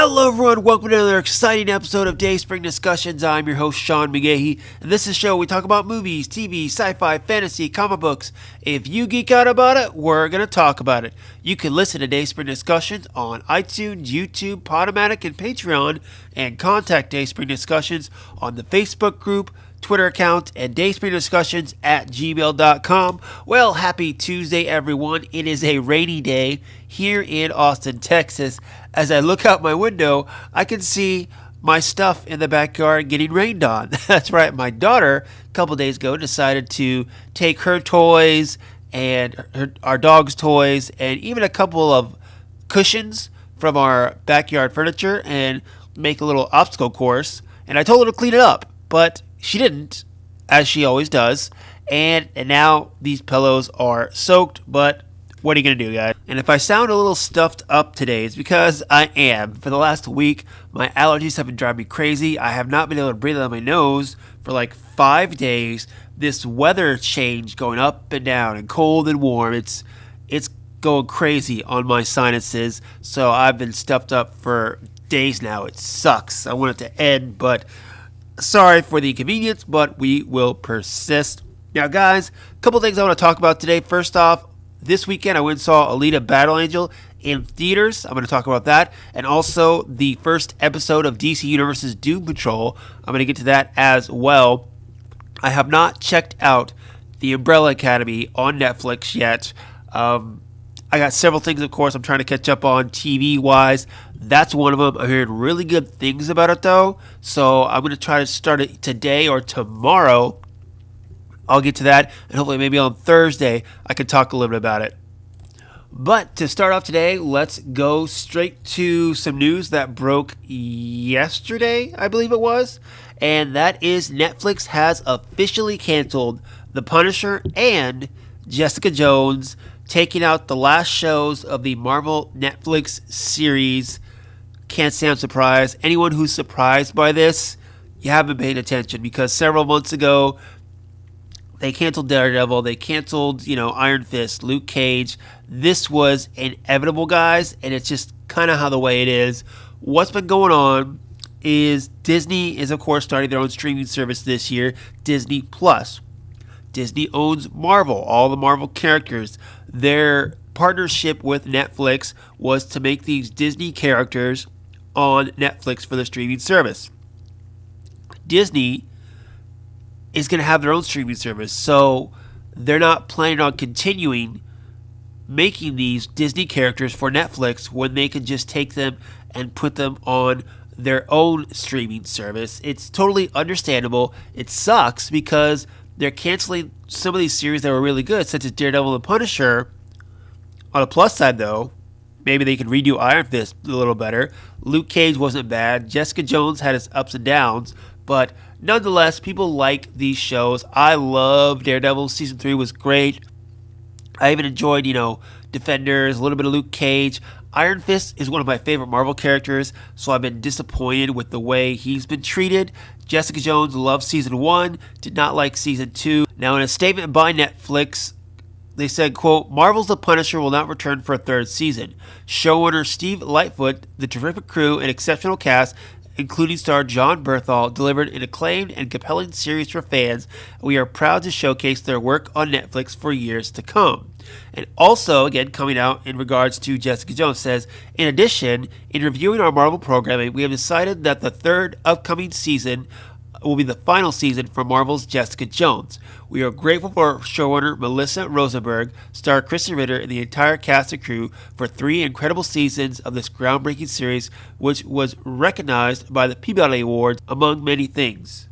Hello everyone, welcome to another exciting episode of Dayspring Discussions. I'm your host Sean McGahee, and this is a show where we talk about movies, TV, sci-fi, fantasy, comic books. If you geek out about it, we're going to talk about it. You can listen to Dayspring Discussions on iTunes, YouTube, Podomatic, and Patreon, and contact Dayspring Discussions on the Facebook group, Twitter account, and dayspringdiscussions@gmail.com. Well, happy Tuesday, everyone. It is a rainy day here in Austin, Texas. As I look out my window, I can see my stuff in the backyard getting rained on. That's right, my daughter, a couple days ago, decided to take her toys and our dog's toys and even a couple of cushions from our backyard furniture and make a little obstacle course. And I told her to clean it up, but she didn't, as she always does, and now these pillows are soaked, but what are you going to do, guys? And if I sound a little stuffed up today, it's because I am. For the last week, my allergies have been driving me crazy. I have not been able to breathe out my nose for like 5 days. This weather change going up and down and cold and warm, it's going crazy on my sinuses, so I've been stuffed up for days now. It sucks. I want it to end, but sorry for the inconvenience, but we will persist. Now, guys, a couple things I want to talk about today. First off, this weekend I went and saw Alita Battle Angel in theaters. I'm going to talk about that. And also the first episode of DC Universe's Doom Patrol. I'm going to get to that as well. I have not checked out The Umbrella Academy on Netflix yet. I got several things, of course, I'm trying to catch up on TV-wise. That's one of them. I heard really good things about it, though. So I'm going to try to start it today or tomorrow. I'll get to that. And hopefully maybe on Thursday I can talk a little bit about it. But to start off today, let's go straight to some news that broke yesterday, I believe it was. And that is Netflix has officially canceled The Punisher and Jessica Jones, taking out the last shows of the Marvel Netflix series. Can't say I'm surprised. Anyone who's surprised by this, you haven't paid attention, because several months ago, they canceled Daredevil, they canceled, Iron Fist, Luke Cage. This was inevitable, guys, and it's just kind of how the way it is. What's been going on is Disney is, of course, starting their own streaming service this year, Disney Plus. Disney owns Marvel, all the Marvel characters. Their partnership with Netflix was to make these Disney characters on Netflix for the streaming service. Disney is going to have their own streaming service, so they're not planning on continuing making these Disney characters for Netflix when they can just take them and put them on their own streaming service. It's totally understandable. It sucks because they're canceling some of these series that were really good, such as Daredevil and Punisher. On a plus side, though, maybe they can redo Iron Fist a little better. Luke Cage wasn't bad. Jessica Jones had its ups and downs, but nonetheless, people like these shows. I love Daredevil. Season 3 was great. I even enjoyed, Defenders, a little bit of Luke Cage. Iron Fist is one of my favorite Marvel characters, so I've been disappointed with the way he's been treated. Jessica Jones loved Season 1, did not like Season 2. Now, in a statement by Netflix, they said, quote, Marvel's The Punisher will not return for a third season. Showrunner Steve Lightfoot, the terrific crew, and exceptional cast, including star John Bernthal, delivered an acclaimed and compelling series for fans. We are proud to showcase their work on Netflix for years to come. And also, again, coming out in regards to Jessica Jones, says, in addition, in reviewing our Marvel programming, we have decided that the third upcoming season will be the final season for Marvel's Jessica Jones. We are grateful for showrunner Melissa Rosenberg, star Kristen Ritter, and the entire cast and crew for 3 incredible seasons of this groundbreaking series, which was recognized by the Peabody Awards, among many things.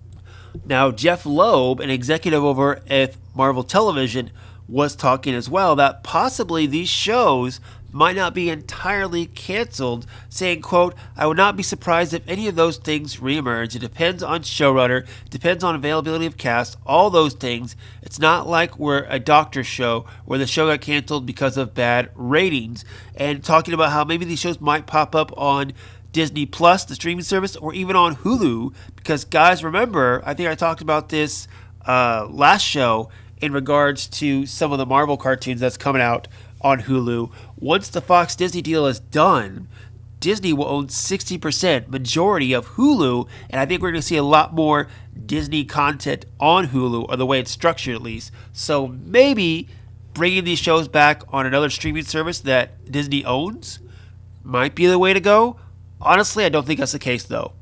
Now, Jeff Loeb, an executive over at Marvel Television, was talking as well that possibly these shows might not be entirely canceled, saying, quote, I would not be surprised if any of those things reemerge. It depends on showrunner, depends on availability of cast, all those things. It's not like we're a doctor show where the show got canceled because of bad ratings. And talking about how maybe these shows might pop up on Disney Plus, the streaming service, or even on Hulu, because, guys, remember, I think I talked about this last show in regards to some of the Marvel cartoons that's coming out on Hulu. Once the Fox Disney deal is done, Disney will own 60% majority of Hulu, and I think we're going to see a lot more Disney content on Hulu, or the way it's structured at least. So maybe bringing these shows back on another streaming service that Disney owns might be the way to go. Honestly, I don't think that's the case though.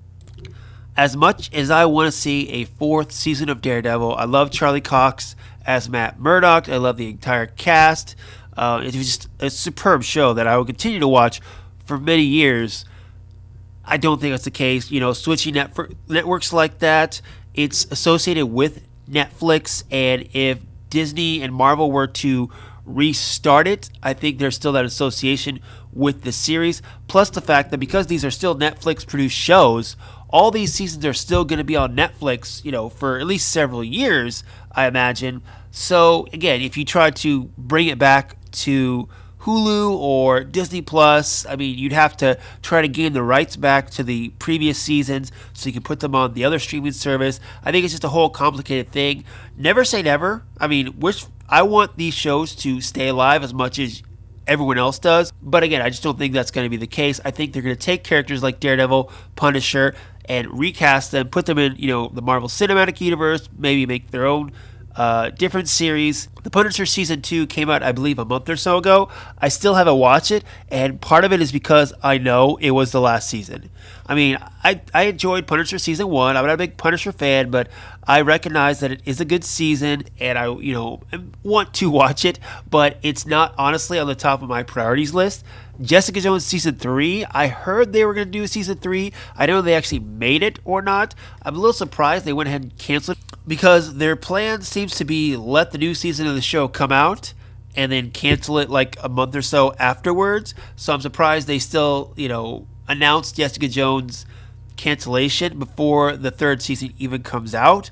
As much as I want to see a fourth season of Daredevil, I love Charlie Cox as Matt Murdock. I love the entire cast. It's just a superb show that I will continue to watch for many years. I don't think that's the case. Switching networks like that, it's associated with Netflix, and if Disney and Marvel were to restart it, I think there's still that association with the series. Plus the fact that because these are still Netflix produced shows, all these seasons are still going to be on Netflix, for at least several years, I imagine. So again, if you try to bring it back to Hulu or Disney Plus, you'd have to try to gain the rights back to the previous seasons so you can put them on the other streaming service. I think it's just a whole complicated thing. Never say never. I want these shows to stay alive as much as everyone else does. But again, I just don't think that's going to be the case. I think they're going to take characters like Daredevil, Punisher, and recast them, put them in, the Marvel Cinematic Universe, maybe make their own different series. The Punisher Season 2 came out, I believe, a month or so ago. I still haven't watched it, and part of it is because I know it was the last season. I enjoyed Punisher Season 1. I'm not a big Punisher fan, but I recognize that it is a good season, and I, want to watch it, but it's not honestly on the top of my priorities list. Jessica Jones Season 3, I heard they were going to do Season 3. I don't know if they actually made it or not. I'm a little surprised they went ahead and canceled it, because their plan seems to be let the new season of the show come out and then cancel it like a month or so afterwards. So I'm surprised they still, announced Jessica Jones cancellation before the third season even comes out.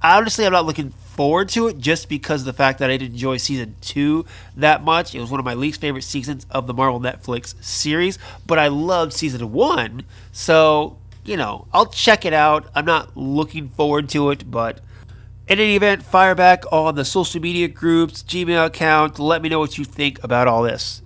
Honestly, I'm not looking forward to it just because of the fact that I didn't enjoy Season 2 that much. It was one of my least favorite seasons of the Marvel Netflix series, but I loved Season 1, so, I'll check it out. I'm not looking forward to it, but in any event, fire back on the social media groups, Gmail account. Let me know what you think about all this.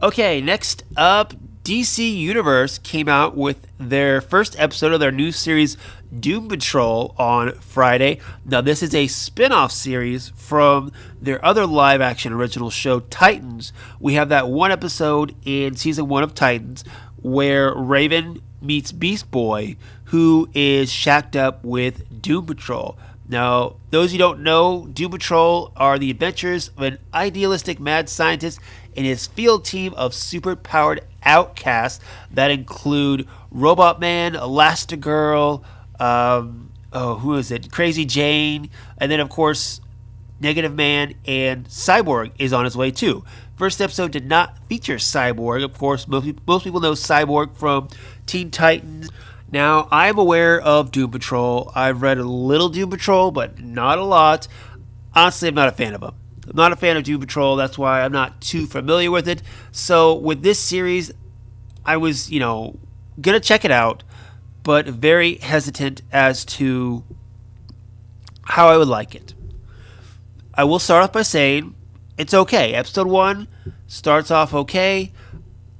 Okay, next up, DC Universe came out with their first episode of their new series Doom Patrol on Friday. Now, this is a spin-off series from their other live-action original show, Titans. We have that one episode in Season 1 of Titans where Raven meets Beast Boy, who is shacked up with Doom Patrol. Now, those who don't know, Doom Patrol are the adventures of an idealistic mad scientist and his field team of super-powered outcasts that include Robot Man, Elastigirl, who is it? Crazy Jane, and then of course Negative Man, and Cyborg is on his way too. First episode did not feature Cyborg. Of course, most people know Cyborg from Teen Titans. Now, I'm aware of Doom Patrol. I've read a little Doom Patrol, but not a lot. Honestly, I'm not a fan of them. I'm not a fan of Doom Patrol. That's why I'm not too familiar with it. So with this series, I was, gonna check it out, but very hesitant as to how I would like it. I will start off by saying it's okay. Episode 1 starts off okay.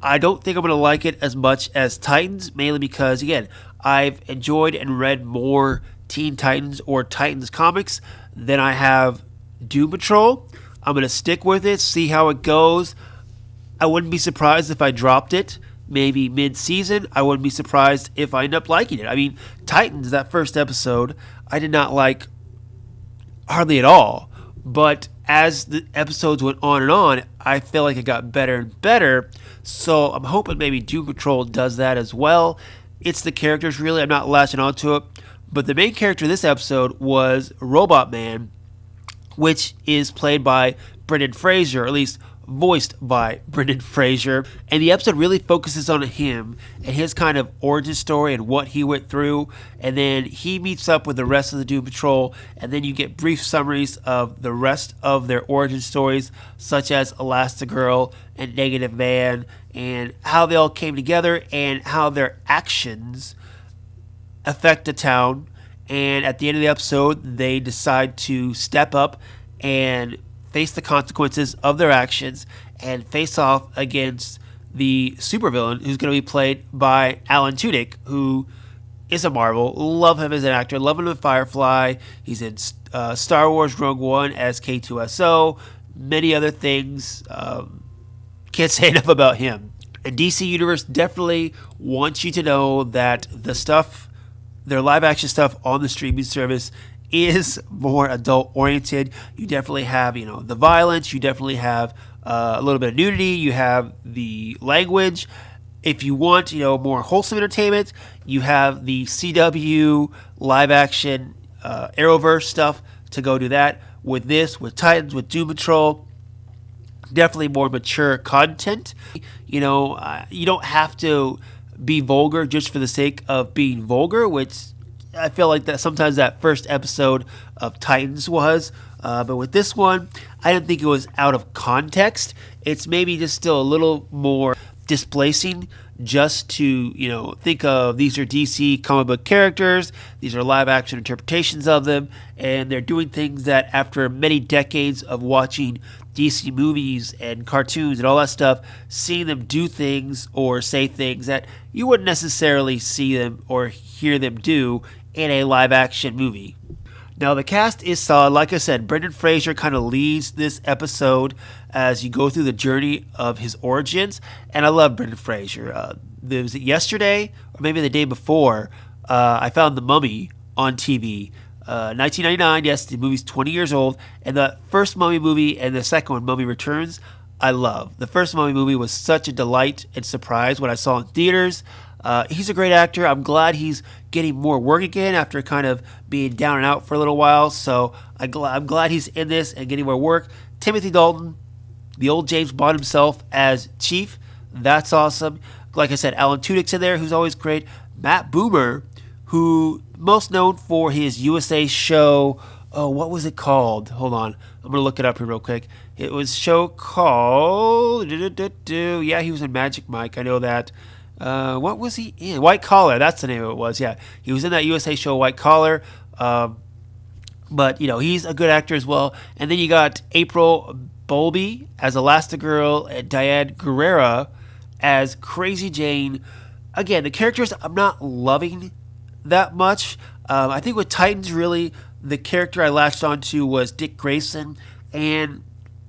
I don't think I'm going to like it as much as Titans, mainly because, again, I've enjoyed and read more Teen Titans or Titans comics than I have Doom Patrol. I'm going to stick with it, see how it goes. I wouldn't be surprised if I dropped it maybe mid-season. I wouldn't be surprised if I end up liking it. Titans, that first episode, I did not like hardly at all. But as the episodes went on, I feel like it got better and better. So I'm hoping maybe Doom Patrol does that as well. It's the characters, really. I'm not latching onto it. But the main character this episode was Robot Man, which is played by Brendan Fraser, or at least voiced by Brendan Fraser. And the episode really focuses on him and his kind of origin story and what he went through. And then he meets up with the rest of the Doom Patrol, and then you get brief summaries of the rest of their origin stories, such as Elastigirl and Negative Man, and how they all came together and how their actions affect the town. And at the end of the episode, they decide to step up and face the consequences of their actions and face off against the supervillain, who's going to be played by Alan Tudyk, who is a Marvel. Love him as an actor. Love him in Firefly. He's in Star Wars Rogue One as K2SO. Many other things. Can't say enough about him. And DC Universe definitely wants you to know that the stuff, their live action stuff on the streaming service, is more adult oriented. You definitely have, the violence. You definitely have a little bit of nudity. You have the language. If you want, more wholesome entertainment, you have the CW live action Arrowverse stuff to go do that. With this, with Titans, with Doom Patrol, definitely more mature content. You don't have to be vulgar just for the sake of being vulgar, which I feel like that sometimes that first episode of Titans was. But with this one, I didn't think it was out of context. It's maybe just still a little more displacing just to, think of these are DC comic book characters. These are live action interpretations of them. And they're doing things that after many decades of watching DC movies and cartoons and all that stuff, seeing them do things or say things that you wouldn't necessarily see them or hear them do in a live action movie. Now, the cast is solid. Like I said, Brendan Fraser kind of leads this episode as you go through the journey of his origins. And I love Brendan Fraser. Was it yesterday or maybe the day before, I found The Mummy on TV. 1999, yes, the movie's 20 years old. And the first Mummy movie and the second one, Mummy Returns, I love. The first Mummy movie was such a delight and surprise when I saw it in theaters. He's a great actor. I'm glad he's getting more work again after kind of being down and out for a little while. So I'm glad he's in this and getting more work. Timothy Dalton, the old James Bond himself as Chief. That's awesome. Like I said, Alan Tudyk's in there, who's always great. Matt Boomer, who most known for his USA show. Oh, what was it called? Hold on. I'm going to look it up here real quick. It was a show called... Yeah, he was in Magic Mike. I know that. What was he in? White Collar. That's the name of it was. Yeah, he was in that USA show White Collar. But, he's a good actor as well. And then you got April Bowlby as Elastigirl and Diane Guerrera as Crazy Jane. Again, the characters I'm not loving that much. I think with Titans, really, the character I latched onto was Dick Grayson. And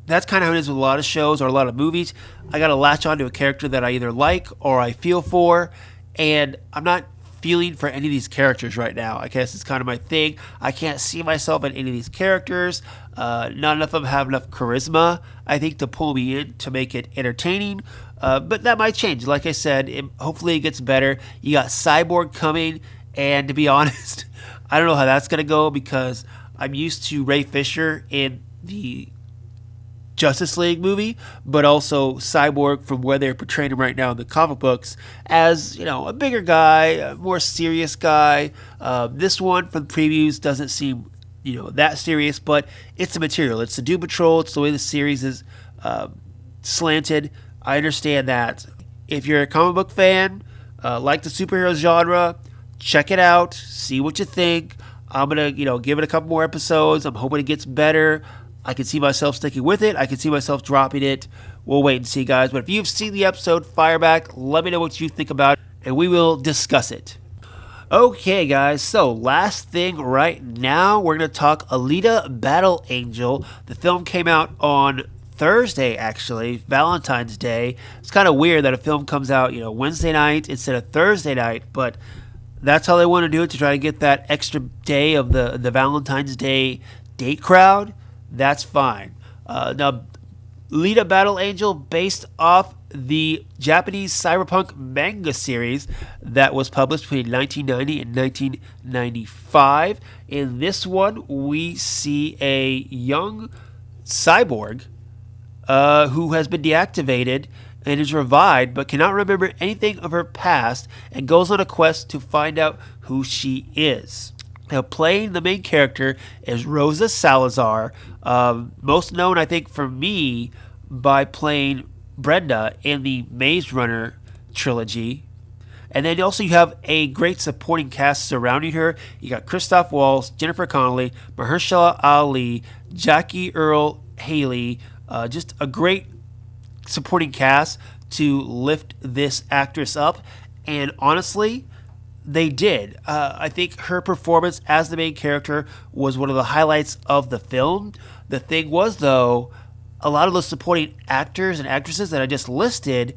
that's kind of how it is with a lot of shows or a lot of movies. I got to latch onto a character that I either like or I feel for, and I'm not feeling for any of these characters right now. I guess it's kind of my thing. I can't see myself in any of these characters. Not enough of them have enough charisma, I think, to pull me in to make it entertaining. But that might change. Like I said, hopefully it gets better. You got Cyborg coming, and to be honest, I don't know how that's going to go because I'm used to Ray Fisher in the Justice League movie, but also Cyborg from where they're portraying him right now in the comic books as, a bigger guy, a more serious guy. This one from the previews doesn't seem, that serious, but it's the material. It's the Doom Patrol. It's the way the series is slanted. I understand that. If you're a comic book fan, like the superhero genre, check it out. See what you think. I'm going to, give it a couple more episodes. I'm hoping it gets better. I can see myself sticking with it. I can see myself dropping it. We'll wait and see, guys. But if you've seen the episode, fire back. Let me know what you think about it, and we will discuss it. Okay, guys. So last thing right now, we're going to talk Alita Battle Angel. The film came out on Thursday, actually, Valentine's Day. It's kind of weird that a film comes out, Wednesday night instead of Thursday night, but that's how they want to do it to try to get that extra day of the Valentine's Day date crowd. That's fine. Now, Alita Battle Angel, based off the Japanese cyberpunk manga series that was published between 1990 and 1995. In this one, we see a young cyborg who has been deactivated and is revived but cannot remember anything of her past and goes on a quest to find out who she is. Now, playing the main character is Rosa Salazar, most known, I think, for me, by playing Brenda in the Maze Runner trilogy. And then also you have a great supporting cast surrounding her. You got Christoph Waltz, Jennifer Connelly, Mahershala Ali, Jackie Earle Haley, just a great supporting cast to lift this actress up, and honestly, they did. I think her performance as the main character was one of the highlights of the film. The thing was, though, a lot of those supporting actors and actresses that I just listed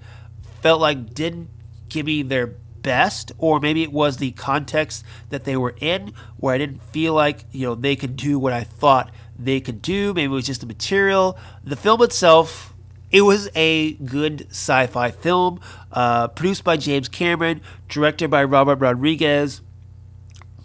felt like didn't give me their best, or maybe it was the context that they were in where I didn't feel like they could do what I thought they could do. Maybe it was just the material. The film itself, it was a good sci-fi film, produced by James Cameron, directed by Robert Rodriguez.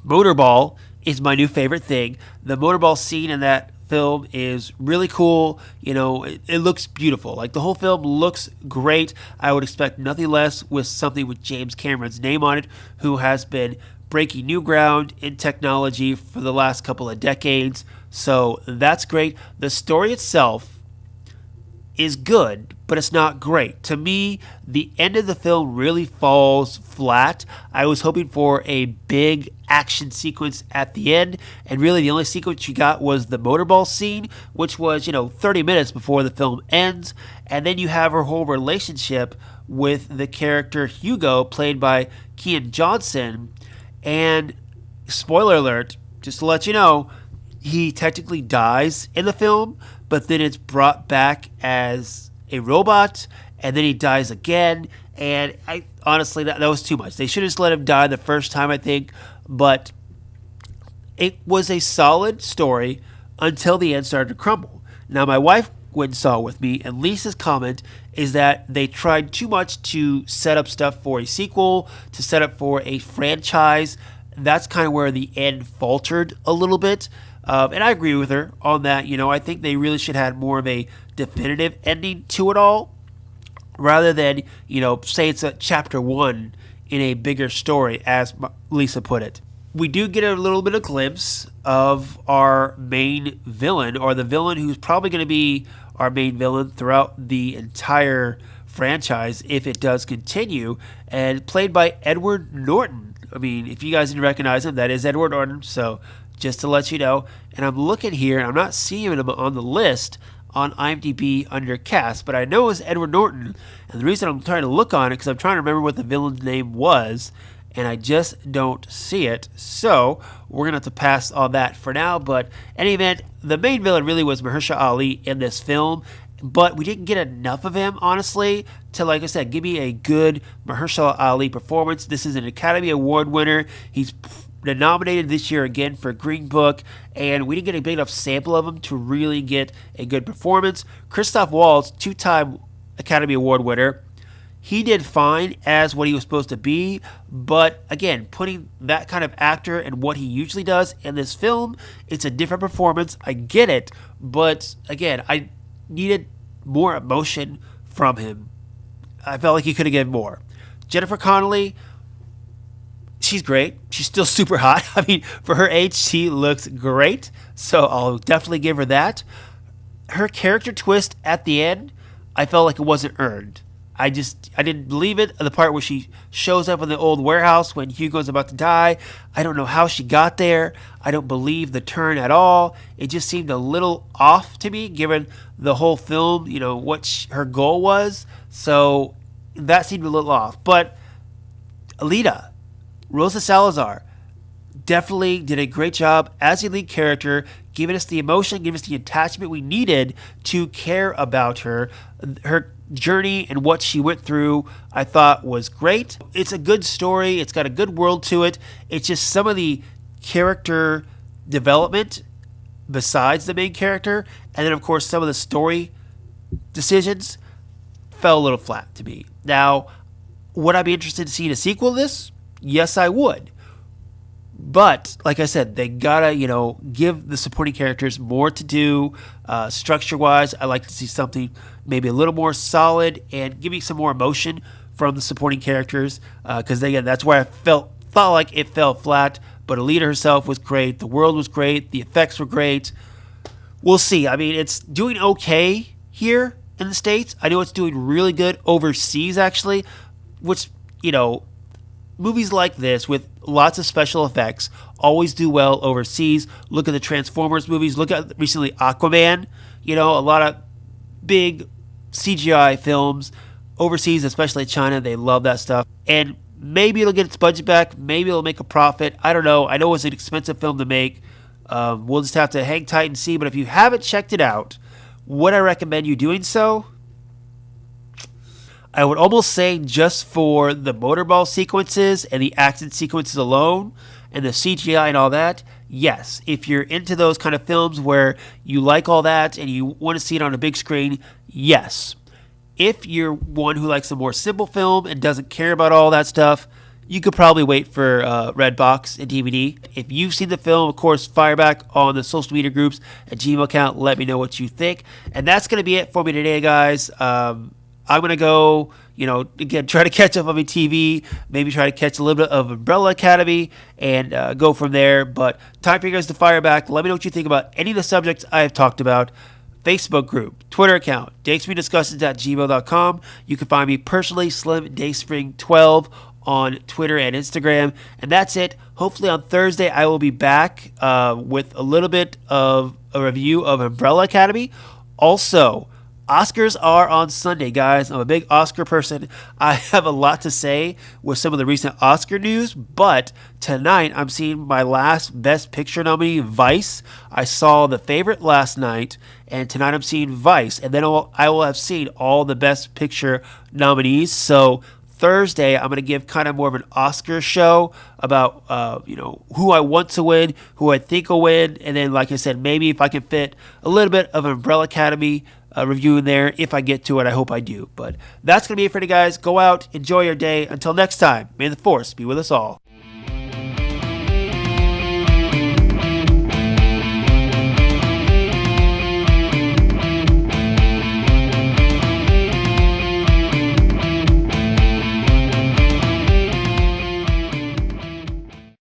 Motorball is my new favorite thing. The motorball scene in that film is really cool. It looks beautiful. Like, the whole film looks great. I would expect nothing less with something with James Cameron's name on it, who has been breaking new ground in technology for the last couple of decades. So that's great. The story itself is good, but it's not great. To me, the end of the film really falls flat. I was hoping for a big action sequence at the end, and really the only sequence you got was the motorball scene, which was, 30 minutes before the film ends. And then you have her whole relationship with the character Hugo, played by Kean Johnson. And spoiler alert, just to let you know, he technically dies in the film, but then it's brought back as a robot, and then he dies again. And I honestly, that was too much. They should have just let him die the first time, I think. But it was a solid story until the end started to crumble. Now, my wife went and saw it with me, and Lisa's comment is that they tried too much to set up stuff for a sequel, to set up for a franchise. That's kind of where the end faltered a little bit. And I agree with her on that. I think they really should have had more of a definitive ending to it all, rather than, say it's a chapter 1 in a bigger story, as Lisa put it. We do get a little bit of glimpse of our main villain, or the villain who's probably going to be our main villain throughout the entire franchise if it does continue, and played by Edward Norton. I mean, if you guys didn't recognize him, that is Edward Norton, so just to let you know. And I'm looking here, and I'm not seeing him on the list on IMDb under cast, but I know it's Edward Norton, and the reason I'm trying to look on it because I'm trying to remember what the villain's name was, and I just don't see it. So we're gonna have to pass on that for now. But in any event, the main villain really was Mahershala Ali in this film, but we didn't get enough of him, honestly, to, like I said, give me a good Mahershala Ali performance. This is an Academy Award winner. He's nominated this year again for Green Book, and we didn't get a big enough sample of him to really get a good performance. Christoph Waltz, 2-time Academy Award winner, he did fine as what he was supposed to be, but again, putting that kind of actor and what he usually does in this film, it's a different performance. I get it, but again, I needed more emotion from him. I felt like he could have given more. Jennifer Connelly, she's great. She's still super hot. I mean, for her age, she looks great. So I'll definitely give her that. Her character twist at the end, I felt like it wasn't earned. I didn't believe it. The part where she shows up in the old warehouse when Hugo's about to die, I don't know how she got there. I don't believe the turn at all. It just seemed a little off to me, given the whole film, what her goal was. So that seemed a little off. But Alita, Rosa Salazar, definitely did a great job as a lead character, giving us the emotion, giving us the attachment we needed to care about her. Her journey and what she went through, I thought was great. It's a good story. It's got a good world to it. It's just some of the character development besides the main character, and then of course some of the story decisions fell a little flat to me. Now, would I be interested in seeing a sequel to this? Yes, I would. But like I said, they gotta, give the supporting characters more to do. Structure-wise, I like to see something maybe a little more solid and give me some more emotion from the supporting characters. Because again, that's where I thought like it fell flat. But Alita herself was great. The world was great. The effects were great. We'll see. I mean, it's doing okay here in the States. I know it's doing really good overseas, actually, which, movies like this with lots of special effects always do well overseas. Look at the Transformers movies. Look at recently Aquaman. A lot of big CGI films overseas, especially China, they love that stuff. And maybe it'll get its budget back. Maybe it'll make a profit. I don't know. I know it's an expensive film to make. We'll just have to hang tight and see. But if you haven't checked it out, would I recommend you doing so? I would almost say just for the motorball sequences and the action sequences alone and the CGI and all that, yes. If you're into those kind of films where you like all that and you want to see it on a big screen, yes. If you're one who likes a more simple film and doesn't care about all that stuff, you could probably wait for Redbox and DVD. If you've seen the film, of course, fire back on the social media groups and Gmail account. Let me know what you think. And that's going to be it for me today, guys. I'm going to go, again, try to catch up on my TV, maybe try to catch a little bit of Umbrella Academy and go from there. But time for you guys to fire back. Let me know what you think about any of the subjects I have talked about. Facebook group, Twitter account, dayspringdiscussions@gmail.com. You can find me personally, Slim Dayspring 12 on Twitter and Instagram. And that's it. Hopefully on Thursday I will be back with a little bit of a review of Umbrella Academy. Also, Oscars are on Sunday, guys. I'm a big Oscar person. I have a lot to say with some of the recent Oscar news, but tonight I'm seeing my last Best Picture nominee, Vice. I saw The Favorite last night, and tonight I'm seeing Vice, and then I will have seen all the Best Picture nominees. So Thursday, I'm going to give kind of more of an Oscar show about, who I want to win, who I think will win, and then, like I said, maybe if I can fit a little bit of Umbrella Academy review in there. If I get to it, I hope I do. But that's going to be it for you guys. Go out, enjoy your day. Until next time, may the force be with us all.